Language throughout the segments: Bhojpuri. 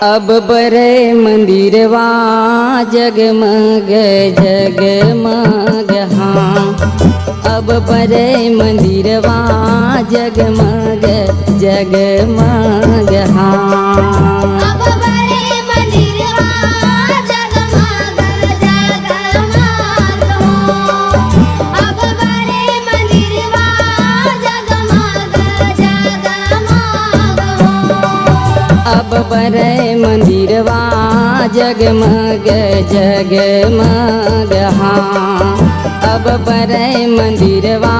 अब बरे मंदिरवा जगमग जगमग हाँ। अब बरे मंदिरवा जगमग जगमग हाँ। अब बरे मंदिरवा जगमग जगमग हो। अब बरे मंदिरवा जगमग जगमग हो। अब बरे मंदिरवा जगमग जगमग हाँ। अब बरे मंदिरवा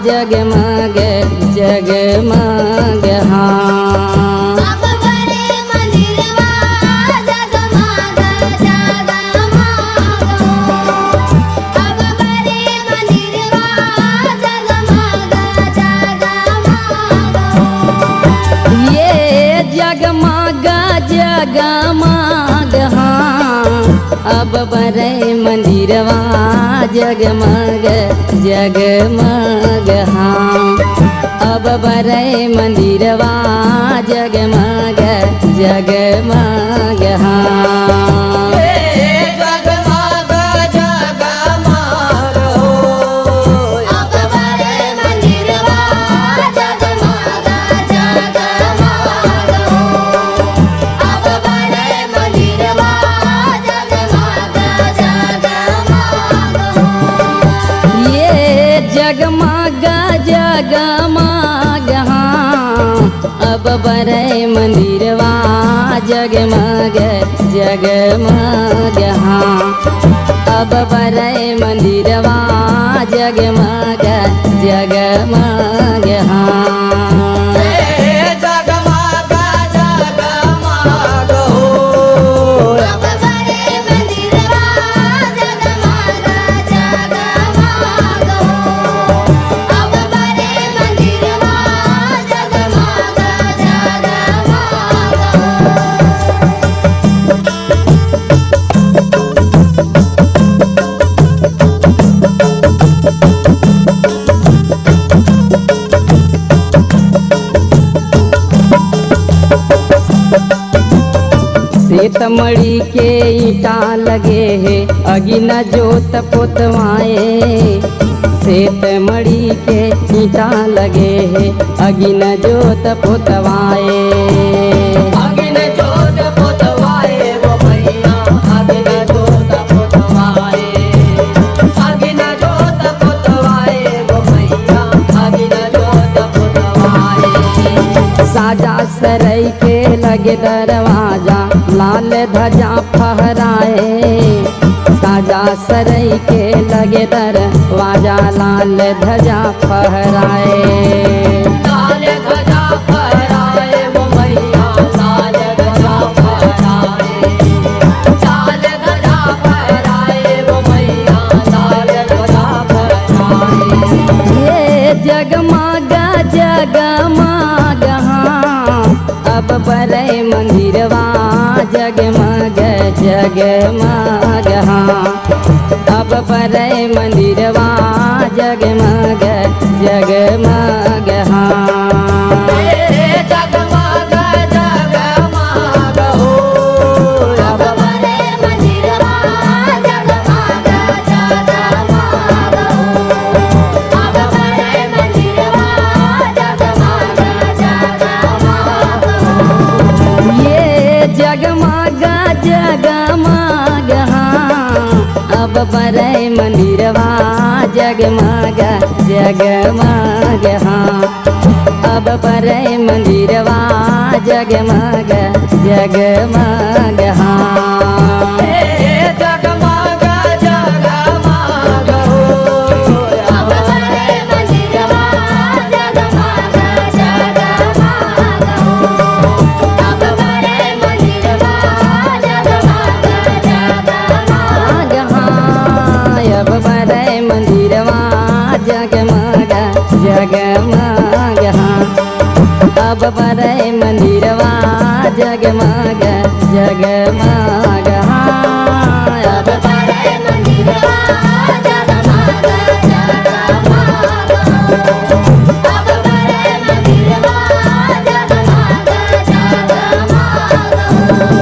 जगमग जगमग हाँ। अब बरे मंदिरवा जगमग जगमग हो। अब बरे मंदिरवा जगमग जगमग हो। ये जगमग जगमग हाँ। अब बरे मंदिरवा जगमग जगमग हाँ। अब बरे मंदिरवा जगमग जगमग हाँ। जगमग जगमग हो। अब बरे मंदिरवा जगमग जगमग हो। अब बरे मंदिरवा जगमग जगमग हो। ये जगमग जगमग हाँ। अब बरे मंदिरवा जगमग जगमग हाँ। अब बरे मंदिरवा जगमग जगमग हाँ। जगमग जगमग हो। अब बरे मंदिरवा जगमग जगमग हो। अब बरे मंदिरवा जगमग जगमग हो। सीतमढ़ी के ईटा लगे है अगिना जोत पोतवाए। सीतमढ़ी के ईटा लगे है अगिना जोत पोतवाए। अगिन जोत पोतवाए वो भैया अगिन जोत पोतवाए। अगिन जोत पोतवाए वो भैया अगिन जोत पोतवाए। साजा सरई के लगे दरवाजा लाल ध्वजा फहराए। साजा सरई के लगे दरवाजा लाल ध्वजा फहराए। लाल ध्वजा फहराए वो भैया लाल ध्वजा फहराए। लाल ध्वजा फहराए वो भैया लाल ध्वजा फहराए। ये जगमग जगमग हाँ। अब बरे मंदिरवा जगमग जगमग हाँ। अब बरे मंदिरवा जगमग जगमग हाँ। जगमग जगमग हो। अब बरे मंदिरवा जगमग जगमग हो। अब बरे मंदिरवा जगमग जगमग हो। ये जगमग जगमग हाँ। अब बरे मंदिरवा जगमग जगमग हाँ। अब बरे मंदिरवा जगमग जगमग हाँ। जगमग जगमग हो। अब बरे मंदिरवा जगमग जगमग हो। अब बरे मंदिरवा जगमग जगमग हाँ। अब बरे मंदिरवा जगमग जगमग हाँ। अब बरे मंदिरवा जगमग जगमग हाँ। अब बरे मंदिरवा जगमग जगमग हो। अब बरे मंदिरवा जगमग जगमग हो।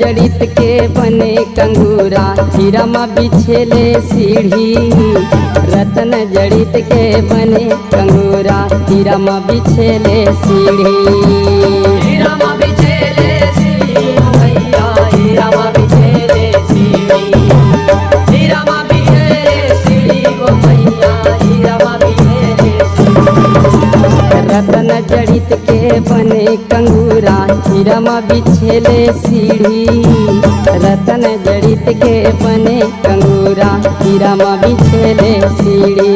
जड़ित के बने कंगूरा हीरा मा बिछेले सीढ़ी रतन जड़ित के बने कंगूरा हीरा मा बिछेले सीढ़ी हीरा मा बिछेले सीढ़ी मैया हीरा मा बिछेले सीढ़ी हीरा मा बिछेले सीढ़ी वो मैया हीरा मा बिछेले रतन जड़ित के बने कंगूरा हीरा मा बिछेले सीढ़ी रतन जड़ित के बने कंगूरा हीरा मा बिछेले सीढ़ी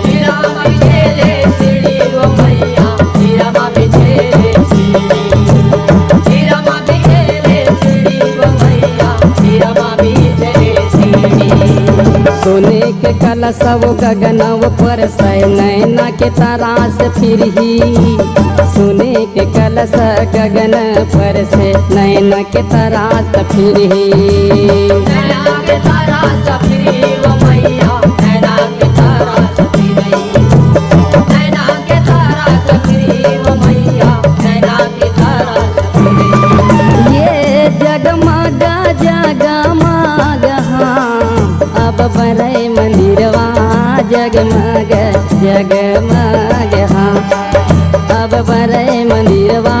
हीरा मा बिछेले सीढ़ी वो मैया हीरा मा बिछेले सीढ़ी हीरा मा बिछेले सीढ़ी वो मैया हीरा मा बिछेले सीढ़ी सोने के कलश वो गगनव पर सै नैना के तरास फिरही सोने के कलश गगन पर से नैना के तरास फिरही नैना के तारा सफरी वो मैया नैना के तारा सफरी नैना के तारा सफरी वो मैया नैना के तारा सफरी ये जगमग जगमग हाँ अब बड़े मंदिरवा जगमग जगमग हाँ अब बड़े मंदिरवा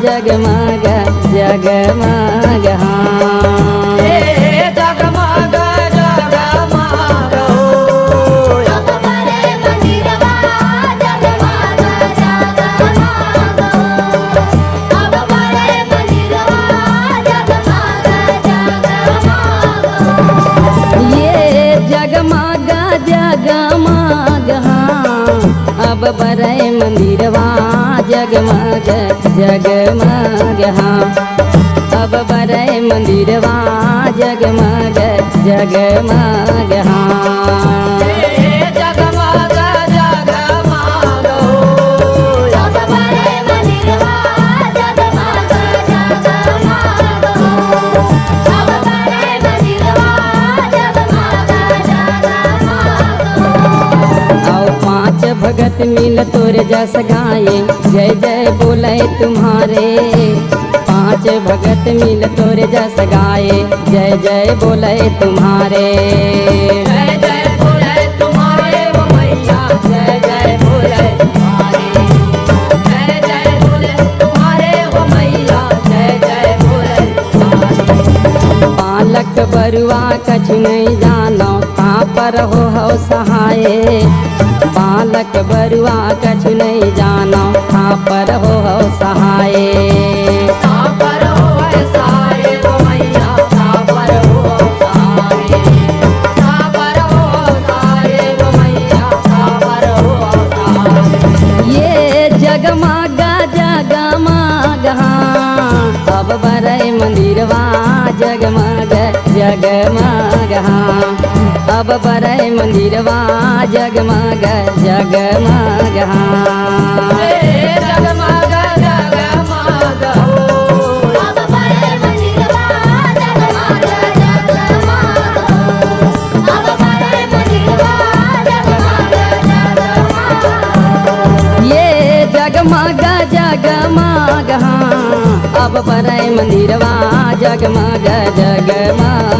जगमग जगमग हाँ ए जगमग जगमग हो अब बड़े मंदिरवा जगमग जगमग अब बड़े मंदिरवा जगमग जगमग ये जगमग जगमग हाँ अब बड़े मंदिरवा जगमग जगमग हाँ अब बड़े मंदिरवा जगमग जगमग हाँ ए जगमग जगमग हो अब बड़े मंदिरवा जगमग जगमग अब बड़े मंदिरवा जगमग जगमग आओ पांच भगत मिल तोरे जस गाए जय जय बोले तुम्हारे पांच भगत मिल तोरे जस गाए जय जय बोले तुम्हारे जय जय बोले तुम्हारे वो मैया जय जय बोले तुम्हारे जय जय बोले तुम्हारे वो मैया जय जय बोले तुम्हारे बालक बरुआ कछु नहीं जानो कहाँ पर हो सहाय बालक बरुआ कछु नहीं जानो कहाँ पर हो सहाय पर हो सारे वो मैया पर हो सारे पर हो सारे वो मैया पर हो सारे ये जगमग जगमग हाँ अब बड़े मंदिरवा जगमग जगमग हाँ अब बड़े मंदिरवा जगमग जगमग हाँ ए जगमग जगमग हो अब बड़े मंदिरवा जगमग जगमग अब बड़े मंदिरवा जगमग जगमग ये जगमग जगमग हाँ अब बड़े मंदिरवा जगमग जगमग